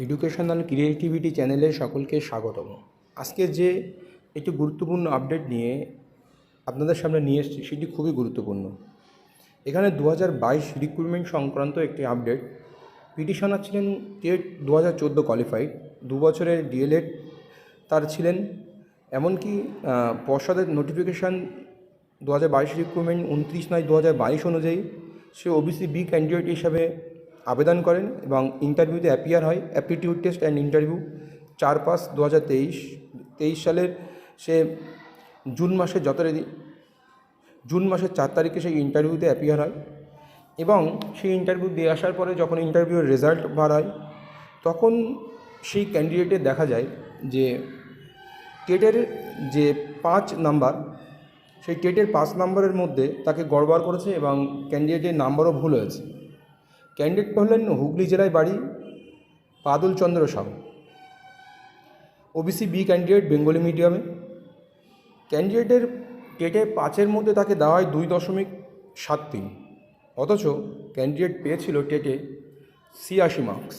Educational creativity চ্যানেলে সকলকে স্বাগতম। আজকে যে একটি গুরুত্বপূর্ণ আপডেট নিয়ে আপনাদের সামনে নিয়ে এসেছি সেটি খুবই গুরুত্বপূর্ণ। এখানে 2022 রিক্রুটমেন্ট সংক্রান্ত একটি আপডেট। পিটিশনার ছিলেন টেট 2014 কোয়ালিফাইড, 2 বছরের ডিএলএড তার ছিলেন। এমনকি পর্ষদের নোটিফিকেশান 2022 রিক্রুটমেন্ট 29/9/2022 অনুযায়ী সে ওবিসি বি ক্যান্ডিডেট হিসাবে আবেদন করেন এবং ইন্টারভিউতে অ্যাপিয়ার হয়। অ্যাপটিটিউড টেস্ট অ্যান্ড ইন্টারভিউ 4/5/2023 সালের সে জুন মাসের 4 তারিখে সেই ইন্টারভিউতে অ্যাপিয়ার হয় এবং সেই ইন্টারভিউ দিয়ে আসার পরে যখন ইন্টারভিউর রেজাল্ট বার হয় তখন সেই ক্যান্ডিডেটের দেখা যায় যে টেটের যে 5 নাম্বার, সেই টেটের 5 নাম্বারের মধ্যে তাকে গড়বড় করেছে এবং ক্যান্ডিডেটের নাম্বারও ভুল হয়েছে। ক্যান্ডিডেট হলেন হুগলি জেলায় বাড়ি Badal Chandra Shaw, OBC B candidate, Bengali মিডিয়ামে। ক্যান্ডিডেটের টেটে 5-এর মধ্যে তাকে দেওয়া হয় 2.73, অথচ ক্যান্ডিডেট পেয়েছিল টেটে 86 মার্কস।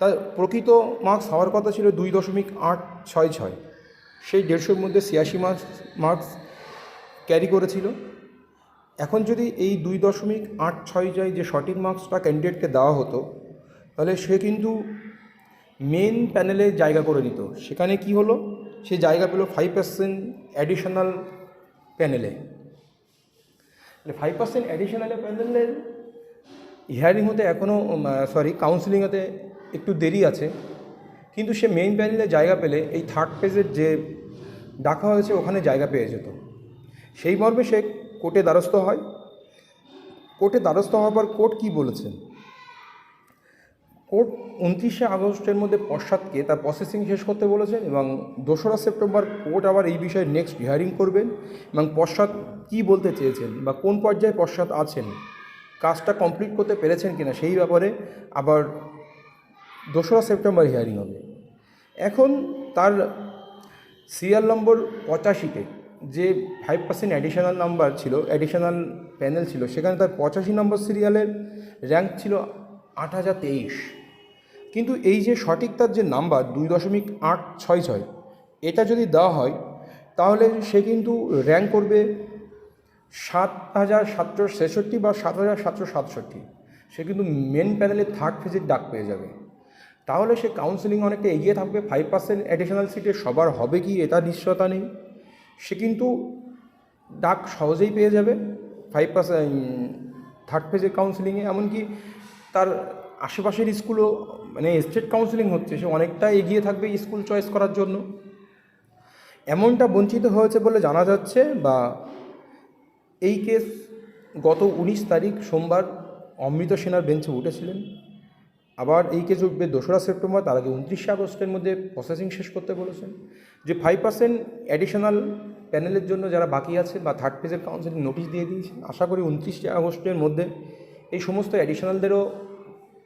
তার প্রকৃত মার্কস হওয়ার কথা ছিল 2.866। সেই 150-র মধ্যে 86 মার্কস ক্যারি করেছিল। এখন যদি এই 2.866 যে সঠিক মার্কসটা ক্যান্ডিডেটকে দেওয়া হতো তাহলে সে কিন্তু মেন প্যানেলে জায়গা করে নিত। সেখানে কি হলো, সে জায়গা পেল 5% অ্যাডিশনাল প্যানেলে। 5% অ্যাডিশনাল প্যানেলের হিয়ারিং হতে এখনও কাউন্সিলিং হতে একটু দেরি আছে, কিন্তু সে মেইন প্যানেলে জায়গা পেলে এই 3rd পেজের যে ডাকা হয়েছে ওখানে জায়গা পেয়ে যেত। সেই মর্মে সে কোর্টে দ্বারস্থ হয়। কোর্টে দ্বারস্থ হওয়ার পর কোর্ট কী বলেছেন? কোর্ট 29শে আগস্টের মধ্যে পশ্চাৎকে তার প্রসেসিং শেষ করতে বলেছেন এবং 2রা সেপ্টেম্বর কোর্ট আবার এই বিষয়ে নেক্সট হিয়ারিং করবেন এবং পশ্চাৎ কী বলতে চেয়েছেন বা কোন পর্যায়ে পশ্চাৎ আছেন, কাজটা কমপ্লিট করতে পেরেছেন কিনা সেই ব্যাপারে আবার 2রা সেপ্টেম্বর হিয়ারিং হবে। এখন তার সিরিয়াল নম্বর 85-তে যে 5% অ্যাডিশনাল নাম্বার ছিল, অ্যাডিশনাল প্যানেল ছিল, সেখানে তার 85 নম্বর সিরিয়ালের র্যাঙ্ক ছিল 8023। কিন্তু এই যে সঠিক তার যে নাম্বার 2.866, এটা যদি দেওয়া হয় তাহলে সে কিন্তু র্যাঙ্ক করবে 7766 বা 7767। সে কিন্তু মেন প্যানেলে 3rd ফেজের ডাক পেয়ে যাবে। তাহলে সে কাউন্সিলিং অনেকটা এগিয়ে থাকবে। 5% অ্যাডিশনাল সিটে সবার হবে কি এটা নিশ্চয়তা নেই, সে কিন্তু ডাক সহজেই পেয়ে যাবে 5% 3rd ফেজের কাউন্সিলিংয়ে। এমনকি তার আশেপাশের স্কুলও স্টেট কাউন্সিলিং হচ্ছে, সে অনেকটা এগিয়ে থাকবে স্কুল চয়েস করার জন্য। এমনটা বঞ্চিত হয়েছে বলে জানা যাচ্ছে, বা এই কেস গত 19 তারিখ সোমবার অমৃত সেনার বেঞ্চে উঠেছিলেন। আবার এই কেস উঠবে 2রা সেপ্টেম্বর, তার আগে 29শে আগস্টের মধ্যে প্রসেসিং শেষ করতে বলেছেন। যে 5% অ্যাডিশনাল প্যানেলের জন্য যারা বাকি আছে বা 3rd ফেজের কাউন্সিলিং নোটিশ দিয়ে দিয়েছেন, আশা করি 29শে আগস্টের মধ্যে এই সমস্ত অ্যাডিশনালদেরও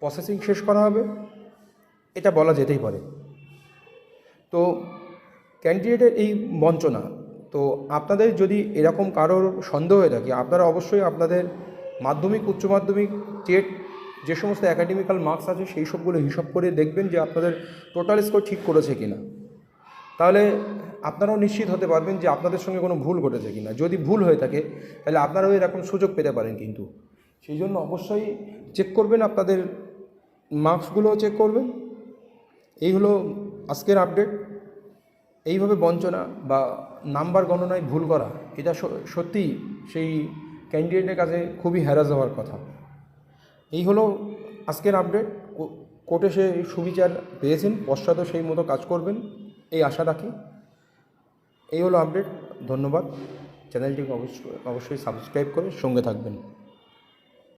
প্রসেসিং শেষ করা হবে, এটা বলা যেতেই পারে। তো ক্যান্ডিডেটের এই বঞ্চনা, তো আপনাদের যদি এরকম কারোর সন্দেহ হয়ে থাকে, আপনারা অবশ্যই আপনাদের মাধ্যমিক, উচ্চ মাধ্যমিক, টেট যে সমস্ত অ্যাকাডেমিক্যাল মার্কস আছে সেই সবগুলো হিসাব করে দেখবেন যে আপনাদের টোটাল স্কোর ঠিক করেছে কিনা। তাহলে আপনারাও নিশ্চিত হতে পারবেন যে আপনাদের সঙ্গে কোনো ভুল ঘটেছে কিনা। যদি ভুল হয়ে থাকে তাহলে আপনারাও এরকম সুযোগ পেতে পারেন, কিন্তু সেই জন্য অবশ্যই চেক করবেন, আপনাদের মার্কসগুলোও চেক করবেন। এই হলো আজকের আপডেট। এইভাবে বঞ্চনা বা নাম্বার গণনায় ভুল করা, এটা সত্যিই সেই ক্যান্ডিডেটের কাছে খুবই হ্যারাস হওয়ার কথা। এই হলো আজকের আপডেট। কোর্টে সে সুবিচার পেয়েছেন, পশ্চাৎও সেই মতো কাজ করবেন এই আশা রাখি। এই হলো আপডেট। ধন্যবাদ। চ্যানেলটিকে অবশ্যই সাবস্ক্রাইব করে সঙ্গে থাকবেন।